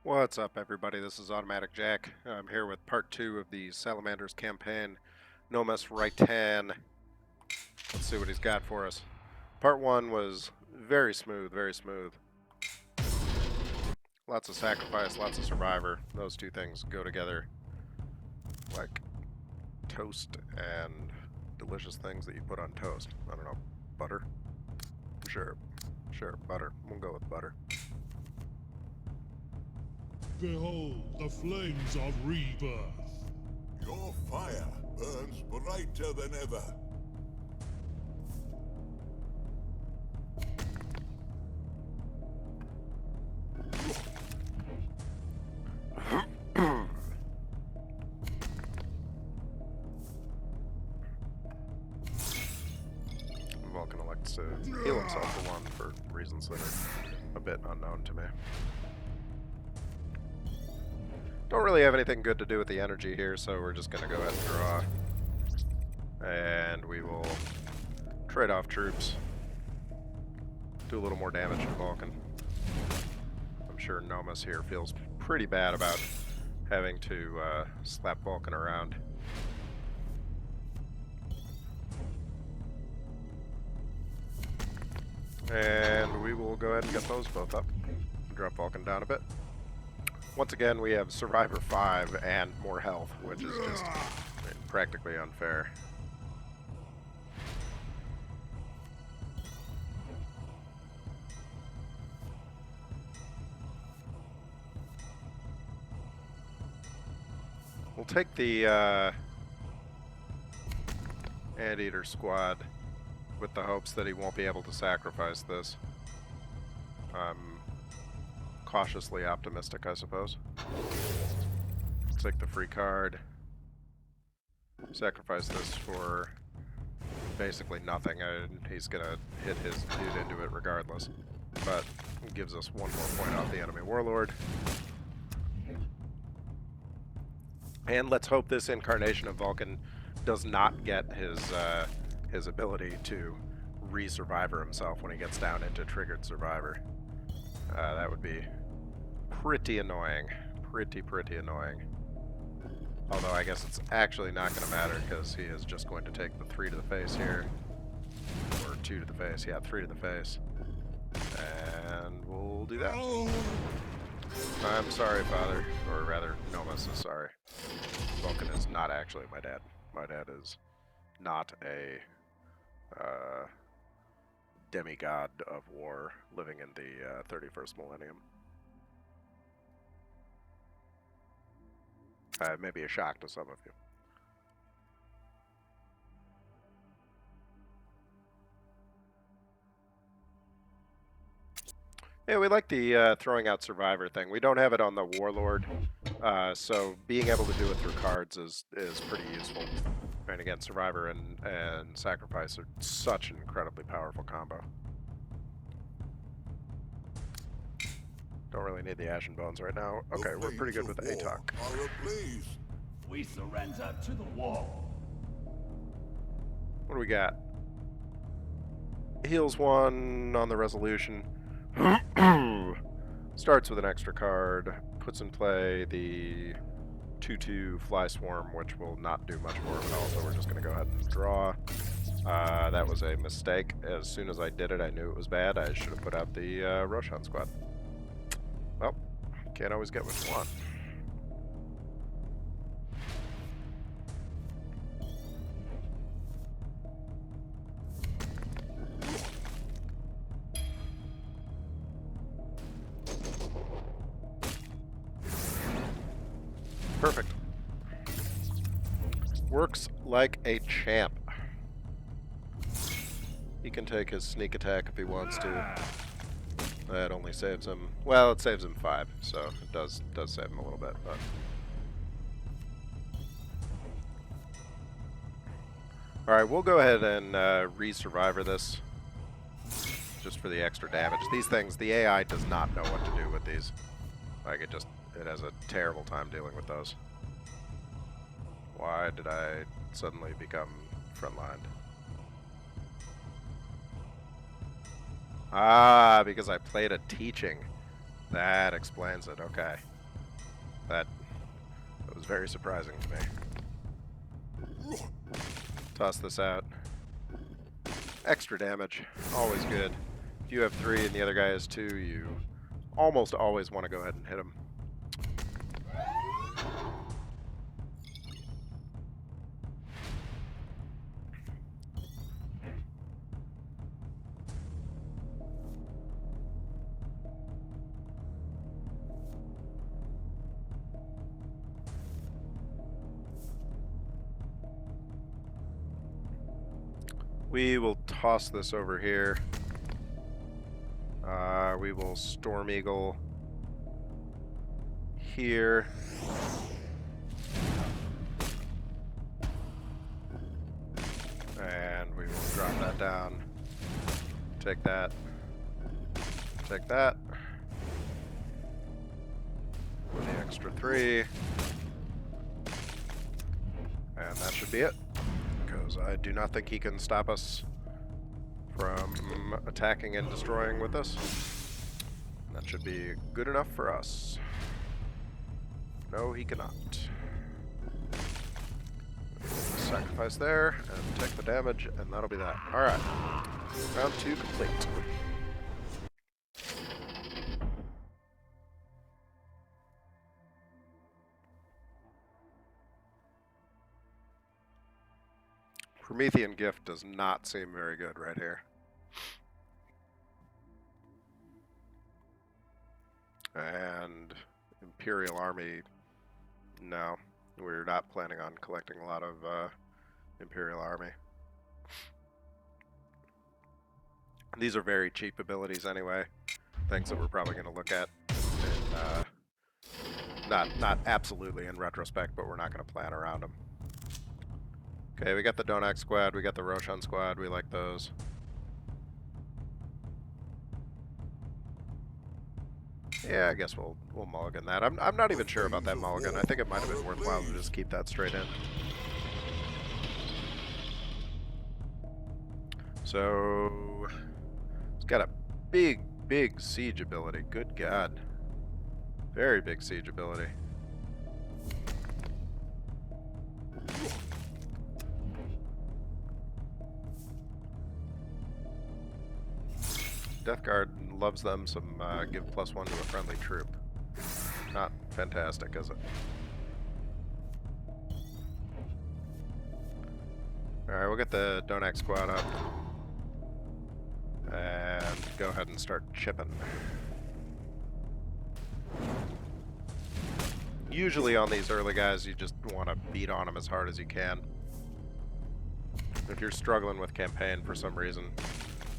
What's up, everybody? This is Automatic Jack. I'm here with part 2 of the Salamanders campaign. Nomus Raitan. Let's see what he's got for us. Part 1 was very smooth, very smooth. Lots of sacrifice, lots of survivor. Those two things go together like toast and delicious things that you put on toast. I don't know, butter? Sure, butter. We'll go with butter. Behold the flames of rebirth. Your fire burns brighter than ever. Vulcan elects to heal himself for one for reasons that are a bit unknown to me. Don't really have anything good to do with the energy here, so we're just going to go ahead and draw. And we will trade off troops. Do a little more damage to Vulcan. I'm sure Nomus here feels pretty bad about having to slap Vulcan around. And we will go ahead and get those both up. Drop Vulcan down a bit. Once again, we have Survivor 5 and more health, which is just practically unfair. We'll take the Anteater squad with the hopes that he won't be able to sacrifice this. I'm cautiously optimistic, I suppose. Take the free card. Sacrifice this for basically nothing. He's gonna hit his dude into it regardless. But it gives us one more point off the enemy warlord. And let's hope this incarnation of Vulcan does not get his ability to re-survivor himself when he gets down into triggered survivor. That would be pretty annoying. Pretty annoying. Although I guess it's actually not going to matter because he is just going to take the 3 to the face here. Or 2 to the face. Yeah, 3 to the face. And we'll do that. I'm sorry, Father. Or rather, Nomus is sorry. Vulcan is not actually my dad. My dad is not a demigod of war living in the 31st millennium. Maybe a shock to some of you. Yeah, we like the throwing out survivor thing. We don't have it on the warlord, so being able to do it through cards is pretty useful. And again, survivor and sacrifice are such an incredibly powerful combo. Don't really need the Ashen Bones right now. Okay, we're pretty good with ATOC. We surrender to the wall. What do we got? Heals 1 on the resolution. Starts with an extra card. Puts in play the 2/2 Fly Swarm, which will not do much more of it all, so we're just going to go ahead and draw. That was a mistake. As soon as I did it, I knew it was bad. I should have put out the Roshan squad. Well, can't always get what you want. Perfect. Works like a champ. He can take his sneak attack if he wants to. That only saves him. Well, it saves him 5, so it does save him a little bit. But all right, we'll go ahead and re-survivor this, just for the extra damage. These things, the AI does not know what to do with these. Like it has a terrible time dealing with those. Why did I suddenly become frontlined? Ah, because I played a teaching. That explains it, okay. That was very surprising to me. Toss this out. Extra damage, always good. If you have 3 and the other guy has 2, you almost always want to go ahead and hit him. We will toss this over here. We will Storm Eagle here. And we will drop that down. Take that. Take that. For the extra 3. And that should be it. Because I do not think he can stop us from attacking and destroying with us. That should be good enough for us. No, he cannot. Sacrifice there, and take the damage, and that'll be that. Alright. Round 2 complete. Promethean Gift does not seem very good right here. And Imperial Army, no. We're not planning on collecting a lot of Imperial Army. These are very cheap abilities anyway. Things that we're probably going to look at. Not absolutely in retrospect, but we're not going to plan around them. Okay, we got the Donak squad, we got the Roshan squad, we like those. Yeah, I guess we'll mulligan that. I'm not even sure about that mulligan. I think it might have been worthwhile to just keep that straight in. So it's got a big siege ability. Good God. Very big siege ability. Death Guard loves them some give +1 to a friendly troop. Not fantastic, is it? Alright, we'll get the Donak squad up. And go ahead and start chipping. Usually on these early guys, you just want to beat on them as hard as you can. If you're struggling with campaign for some reason,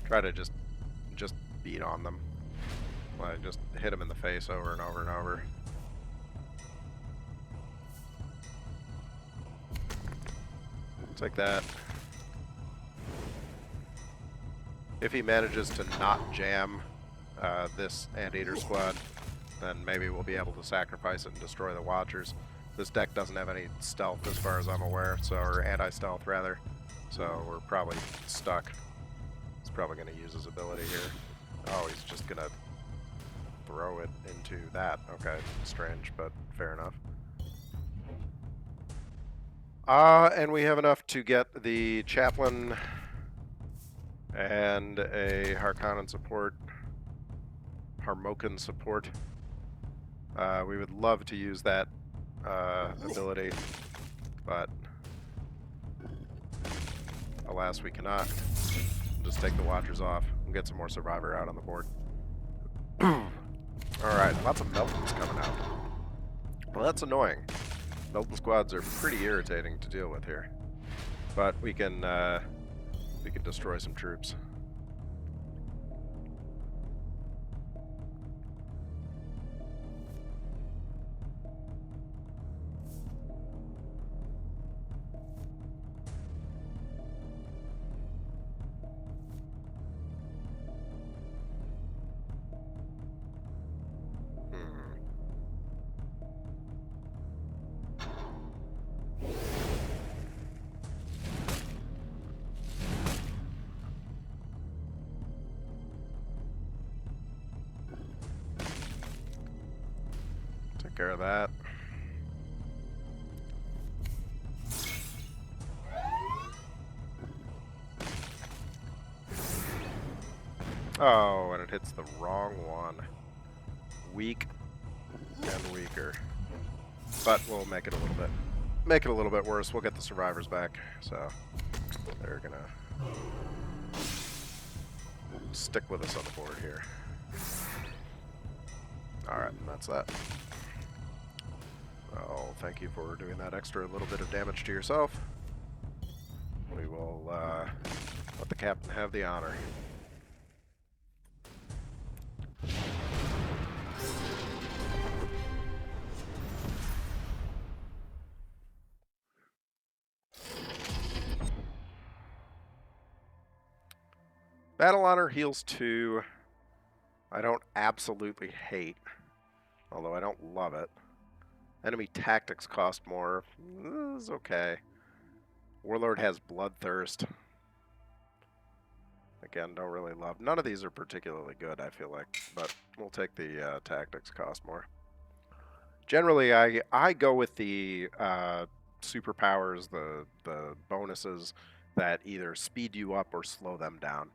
try to just beat on them. Like, just hit them in the face over and over and over. Take that. If he manages to not jam this Anteater squad, then maybe we'll be able to sacrifice it and destroy the Watchers. This deck doesn't have any stealth as far as I'm aware, so, or anti-stealth rather, so we're probably stuck. He's probably going to use his ability here. Oh, he's just going to throw it into that. Okay, strange, but fair enough. And we have enough to get the Chaplain and a Harkonnen support, Harmoken support. We would love to use that ability, but alas, we cannot. We'll just take the Watchers off and get some more Survivor out on the board. Alright, lots of Meltons coming out. Well, that's annoying. Melton squads are pretty irritating to deal with here. But we can destroy some troops. Take care of that. Oh, and it hits the wrong one. Weak and weaker. But we'll make it a little bit worse. We'll get the survivors back. So they're gonna stick with us on the board here. Alright, and that's that. Oh, thank you for doing that extra little bit of damage to yourself. We will let the captain have the honor. Battle Honor heals 2. I don't absolutely hate, although I don't love it. Enemy tactics cost more. This is okay. Warlord has Bloodthirst. Again, don't really love. None of these are particularly good, I feel like, but we'll take the tactics cost more. Generally, I go with the superpowers, the bonuses that either speed you up or slow them down.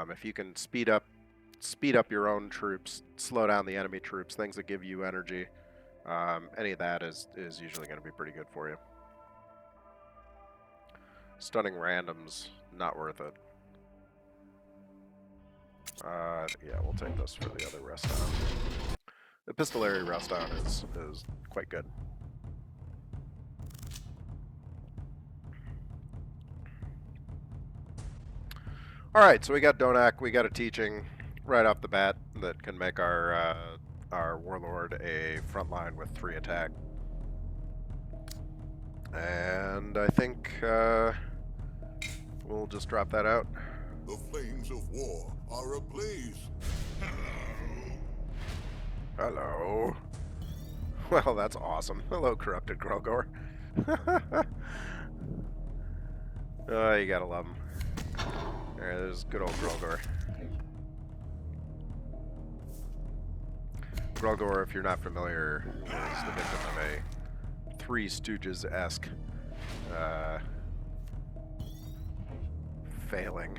If you can speed up your own troops, slow down the enemy troops, things that give you energy, any of that is usually going to be pretty good for you. Stunning randoms, not worth it. Yeah, we'll take this for the other rest down. Epistolary rest down is quite good. Alright, so we got Donak, we got a teaching right off the bat that can make our warlord a frontline with 3 attack. And I think we'll just drop that out. The flames of war are ablaze. Hello. Well, that's awesome. Hello, corrupted Grogor. Oh, you gotta love him. There's good old Grogor. Grogor, if you're not familiar, is the victim of a Three Stooges-esque failing.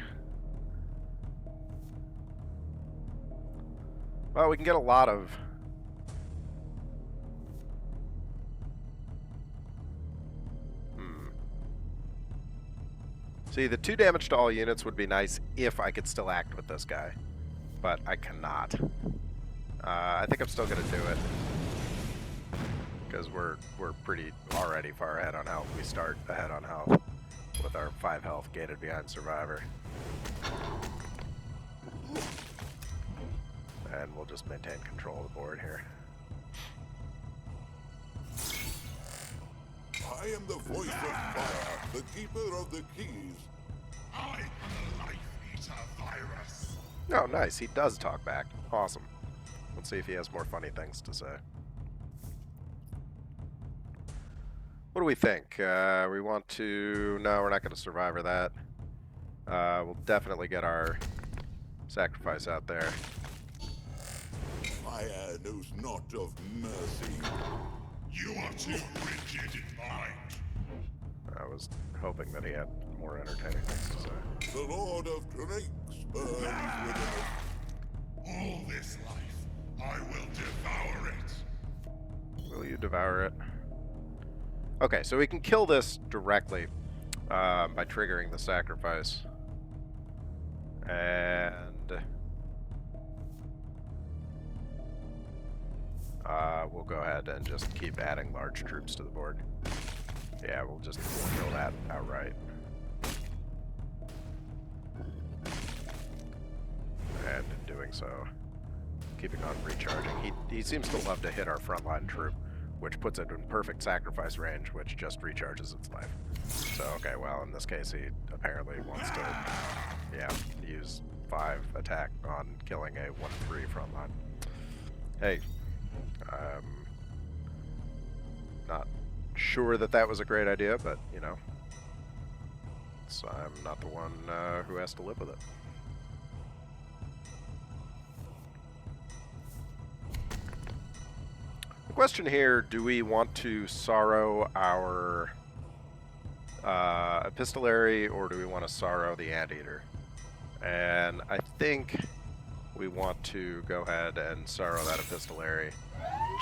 Well, we can get a lot of... See, the 2 damage to all units would be nice if I could still act with this guy. But I cannot. I think I'm still going to do it. Because we're pretty already far ahead on health. We start ahead on health with our 5 health gated behind Survivor. And we'll just maintain control of the board here. I am the voice of fire, the keeper of the keys. I am the Life Eater virus. Oh, nice. He does talk back. Awesome. Let's see if he has more funny things to say. What do we think? We want to... No, we're not going to Survivor that. We'll definitely get our sacrifice out there. Fire knows not of mercy. You are too rigid in mind. I was hoping that he had more entertaining things to say. The Lord of Drakes burns within us. All this life, I will devour it. Will you devour it? Okay, so we can kill this directly by triggering the sacrifice. And... we'll go ahead and just keep adding large troops to the board. Yeah, we'll kill that outright. And in doing so, keeping on recharging. He seems to love to hit our frontline troop, which puts it in perfect sacrifice range, which just recharges its life. So, okay, well, in this case, he apparently wants to, yeah, use 5 attack on killing a 1-3 frontline. Hey, not sure that was a great idea, but, you know, so I'm not the one who has to live with it. The question here, do we want to sorrow our epistolary, or do we want to sorrow the anteater? And I think we want to go ahead and sorrow that epistolary,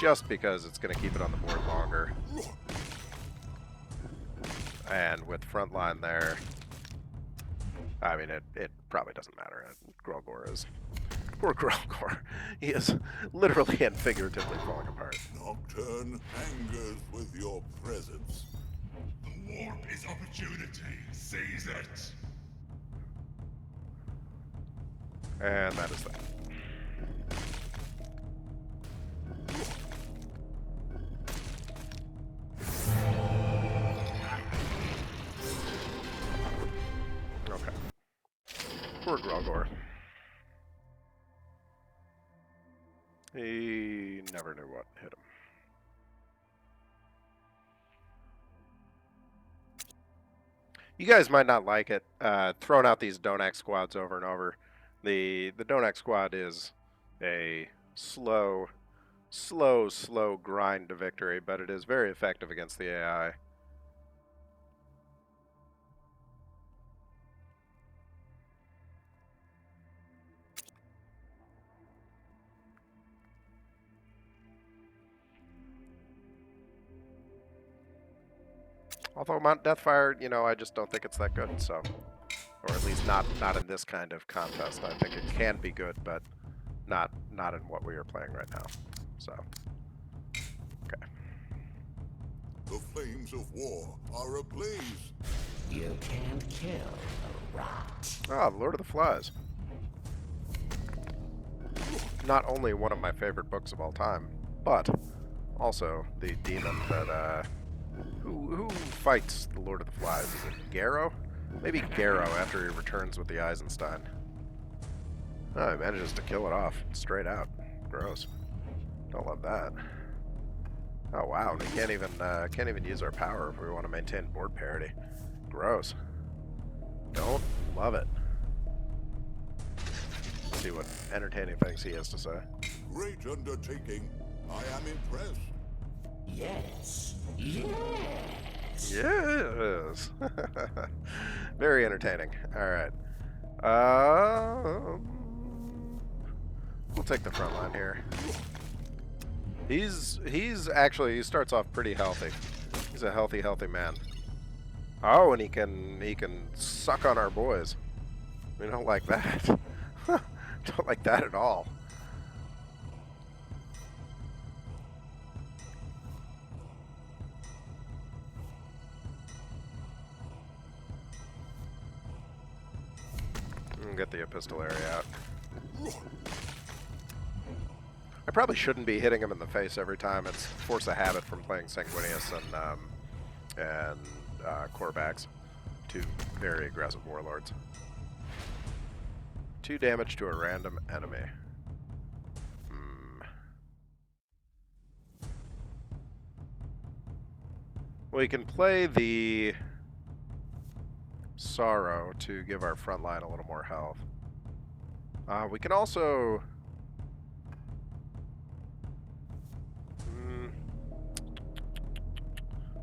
just because it's going to keep it on the board longer. And with frontline there, I mean, it probably doesn't matter. Grelgor is... Poor Grelgor. He is literally and figuratively falling apart. Nocturne angers with your presence. The warp is opportunity. Seize it. And that is that. Okay. Poor Grelgor. He never knew what hit him. You guys might not like it, throwing out these Donak squads over and over. The Donak squad is a slow grind to victory, but it is very effective against the AI. Although Mount Deathfire, you know, I just don't think it's that good, so... Or at least not in this kind of contest. I think it can be good, but not in what we are playing right now. So, okay. The flames of war are ablaze. You can't kill a rat. Ah, the Lord of the Flies. Not only one of my favorite books of all time, but also the demon that, who fights the Lord of the Flies? Is it Garrow? Maybe Garrow after he returns with the Eisenstein. Oh, he manages to kill it off straight out. Gross. Don't love that. Oh wow, we can't even use our power if we want to maintain board parity. Gross. Don't love it. Let's see what entertaining things he has to say. Great undertaking. I am impressed. Yes. Yes. Yes. Very entertaining. All right. We'll take the front line here. He's actually, he starts off pretty healthy. He's a healthy man. Oh, and he can suck on our boys. We don't like that. Don't like that at all. Get the epistolary out. I probably shouldn't be hitting him in the face every time. It's force of habit from playing Sanguinius and Cor'bax, two very aggressive warlords. 2 damage to a random enemy. We can play the Sorrow to give our front line a little more health. We can also...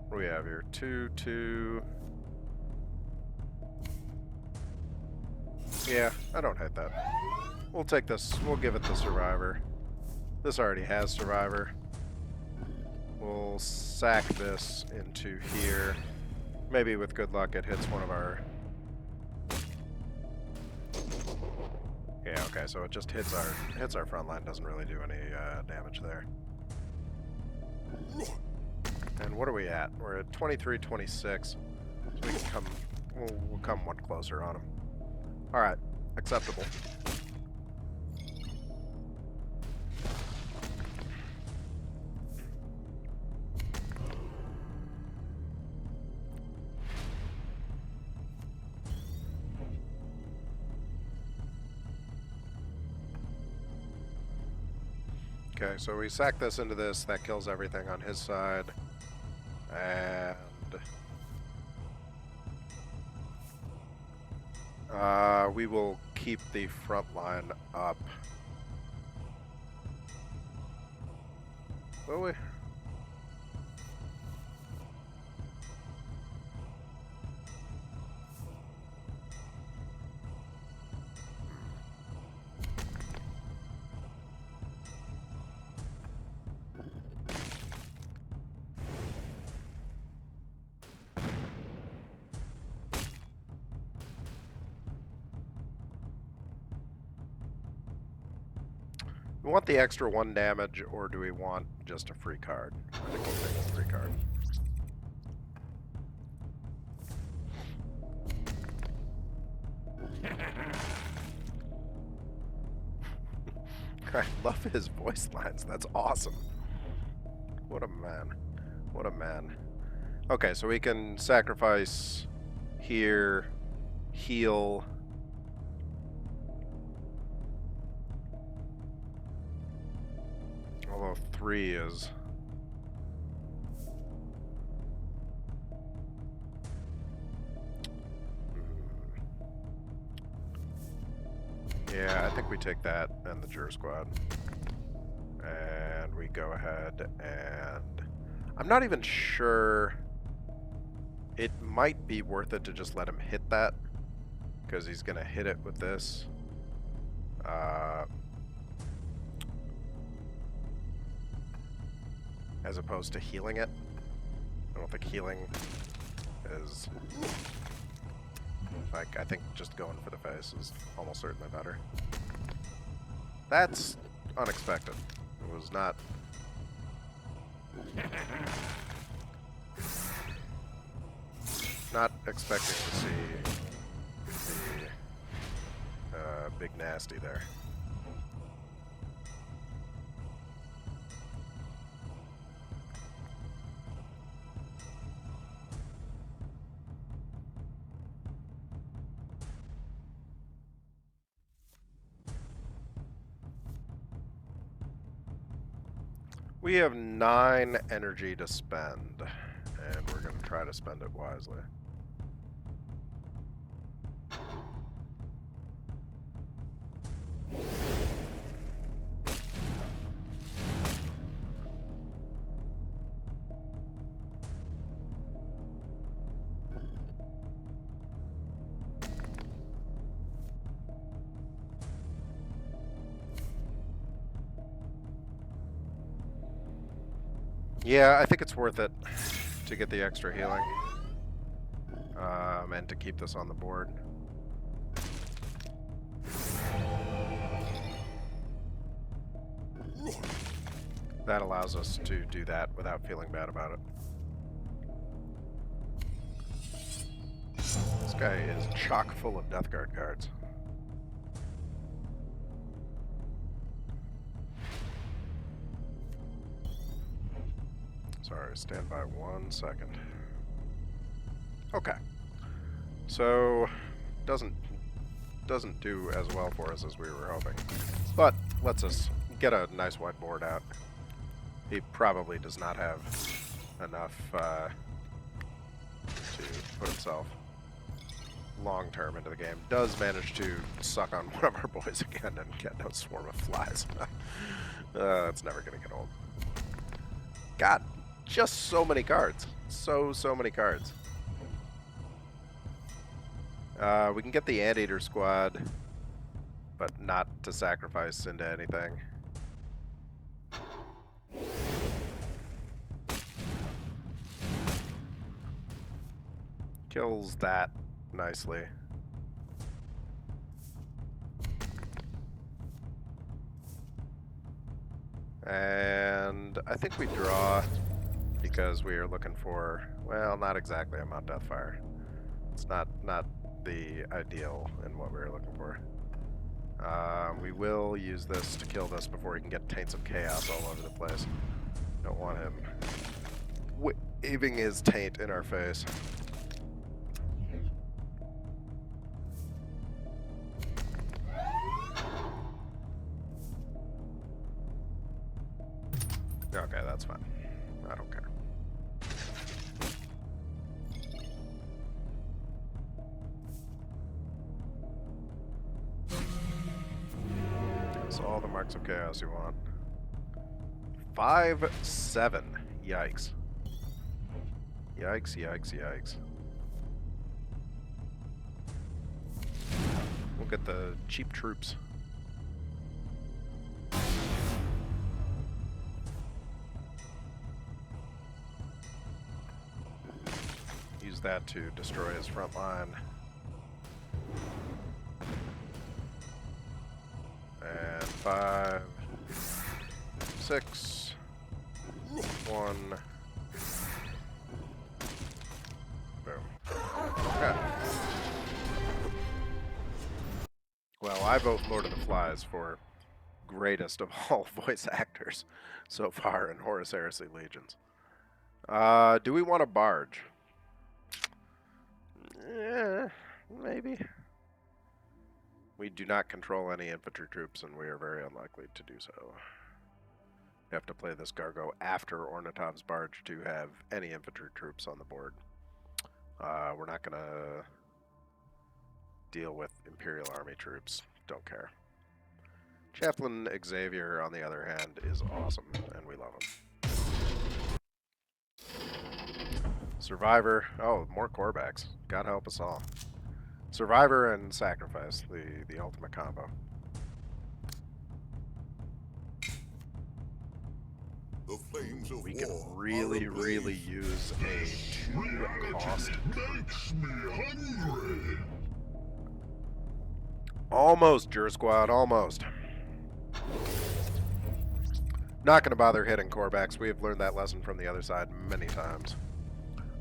what do we have here? 2. Yeah, I don't hate that. We'll take this. We'll give it the Survivor. This already has Survivor. We'll sack this into here. Maybe with good luck it hits one of our... Yeah, okay, so it just hits our front line, doesn't really do any damage there. And what are we at? We're at 23, 26. So we can come... We'll come one closer on him. Alright, acceptable. Okay, so we sack this into this, that kills everything on his side. And... we will keep the front line up. Will we? we want the extra 1 damage, or do we want just a free card? I think we'll take a free card. I love his voice lines. That's awesome. What a man. What a man. Okay, so we can sacrifice here, heal. Although 3 is... Yeah, I think we take that and the Jur Squad. And we go ahead and... I'm not even sure... It might be worth it to just let him hit that, because he's going to hit it with this. As opposed to healing it. I don't think healing is... Like, I think just going for the face is almost certainly better. That's unexpected. It was not... Not expecting to see the big nasty there. We have 9 energy to spend, and we're going to try to spend it wisely. Yeah, I think it's worth it to get the extra healing, and to keep this on the board. That allows us to do that without feeling bad about it. This guy is chock full of Death Guard cards. Sorry, stand by 1 second. Okay. So, doesn't do as well for us as we were hoping. But lets us get a nice white board out. He probably does not have enough to put himself long-term into the game. Does manage to suck on one of our boys again and get no swarm of flies. That's never going to get old. God, just so many cards. So many cards. We can get the Anteater Squad, but not to sacrifice into anything. Kills that nicely. And I think we draw because we are looking for, well, not exactly a Mount Deathfire. It's not the ideal in what we were looking for. We will use this to kill this before he can get Taints of Chaos all over the place. Don't want him waving his taint in our face. Okay, that's fine. I don't care. That's all the marks of chaos you want. 5-7. Yikes. Yikes, yikes, yikes. We'll get the cheap troops. Use that to destroy his front line. And 5. 6, 1. Boom. Okay. Well, I vote Lord of the Flies for greatest of all voice actors so far in Horus Heresy Legions. Do we want a barge? Maybe. We do not control any infantry troops, and we are very unlikely to do so. We have to play this Gargo after Ornatov's barge to have any infantry troops on the board. We're not going to deal with Imperial Army troops. Don't care. Chaplain Xavier, on the other hand, is awesome, and we love him. Survivor. Oh, more Cor'bax. God help us all. Survivor and Sacrifice, the ultimate combo. The flames of We can war really, are really ablaze. use a 2-cost. Makes me hungry. Almost, Jur Squad, almost. Not going to bother hitting Cor'bax. We have learned that lesson from the other side many times.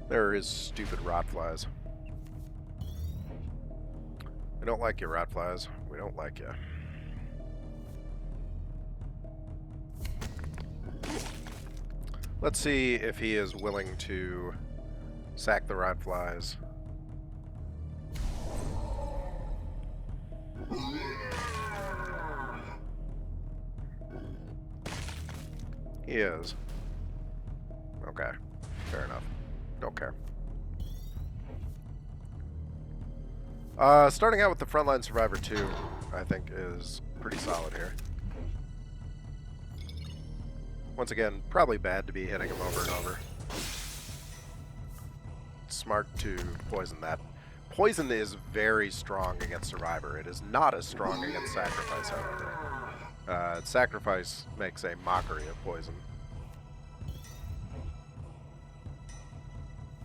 There is stupid rotflies. We don't like you, rotflies. We don't like you. Let's see if he is willing to sack the rotflies. He is. Okay. Fair enough. Don't care. Starting out with the Frontline Survivor 2, I think, is pretty solid here. Once again, probably bad to be hitting him over and over. Smart to poison that. Poison is very strong against Survivor. It is not as strong against Sacrifice, however. Sacrifice makes a mockery of poison.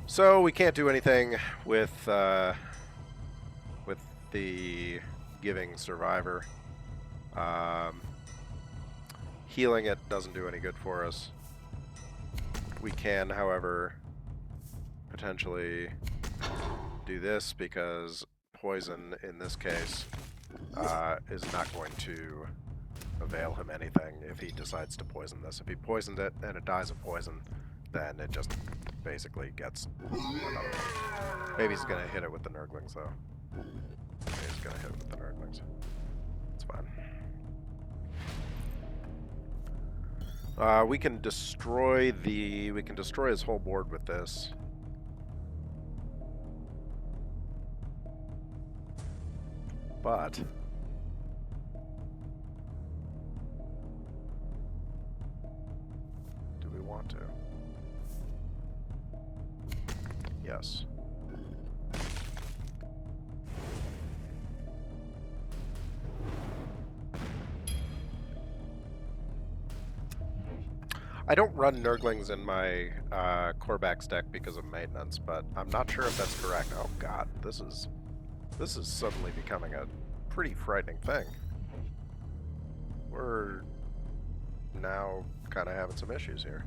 So we can't do anything with the giving Survivor. Healing it doesn't do any good for us. We can, however, potentially do this because poison, in this case, is not going to avail him anything if he decides to poison this. If he poisoned it and it dies of poison, then it just basically gets another one. Maybe he's going to hit it with the Nurglings, though. Maybe he's going to hit it with the Nurglings. It's fine. We can destroy his whole board with this. But do we want to? Yes. I don't run Nurglings in my Cor'bax deck because of maintenance, but I'm not sure if that's correct. Oh god, this is suddenly becoming a pretty frightening thing. We're now kind of having some issues here.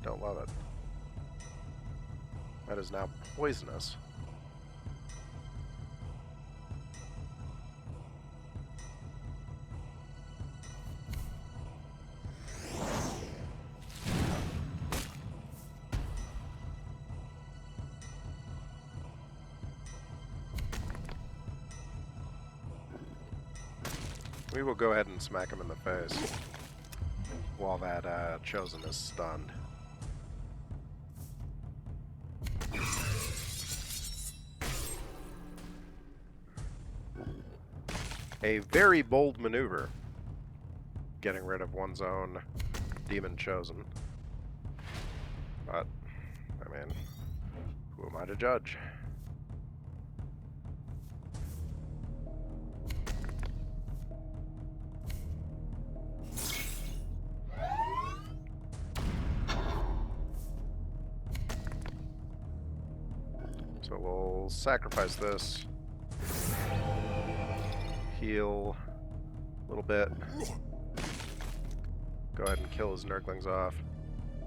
Don't love it. That is now poisonous. We will go ahead and smack him in the face while that Chosen is stunned. A very bold maneuver, getting rid of one's own Demon Chosen. But, I mean, who am I to judge? So we'll sacrifice this. heal a little bit. Go ahead and kill his Nurglings off,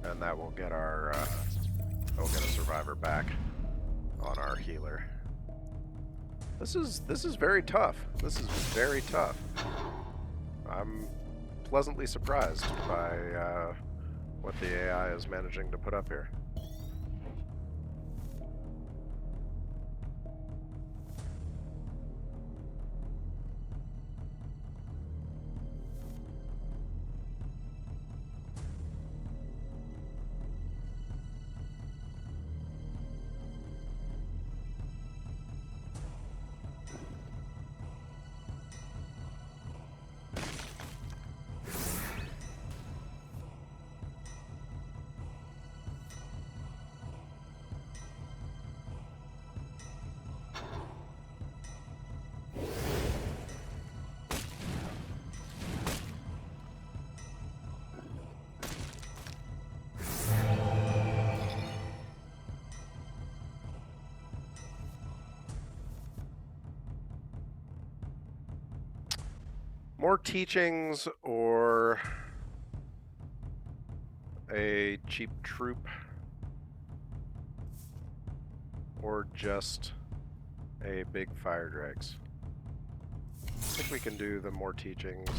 and that will get our we'll get a survivor back on our healer. This is very tough. This is very tough. I'm pleasantly surprised by what the AI is managing to put up here. More teachings or a cheap troop or just a big fire dregs. I think we can do the more teachings.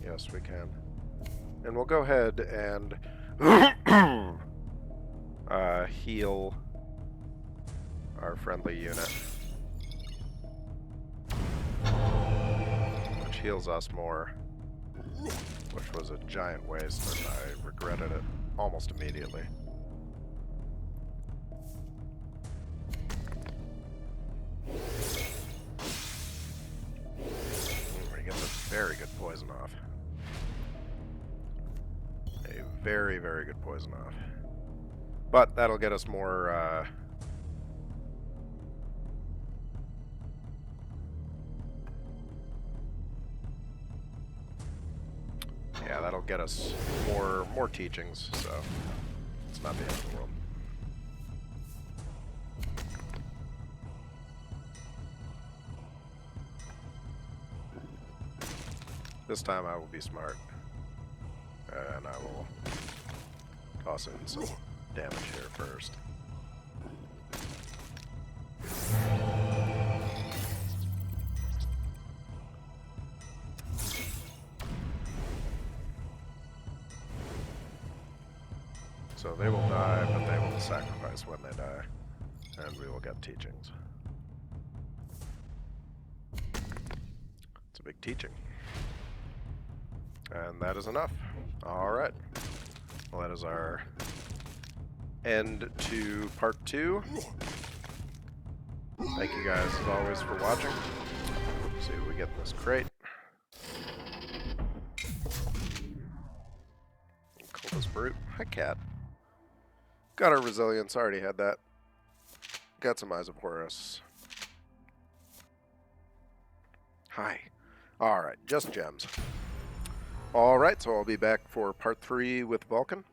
Yes, we can. And we'll go ahead and heal our friendly unit, which heals us more, which was a giant waste, and I regretted it almost immediately. We get a very good poison off. A very, very good poison off. But that'll get us more, yeah, that'll get us more teachings, so it's not the end of the world. This time I will be smart, and I will toss in some damage here first. So they will die, but they will sacrifice when they die, and we will get teachings. It's a big teaching. And that is enough. Alright. Well, that is our end to part 2. Thank you guys as always for watching. Let's see what we get in this crate. Coldest Brute. Hi, cat. Got our resilience. Already had that. Got some Eyes of Horus. Hi. Alright, just gems. Alright, so I'll be back for part 3 with Vulcan.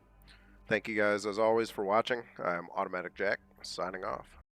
Thank you guys as always for watching. I'm Automatic Jack, signing off.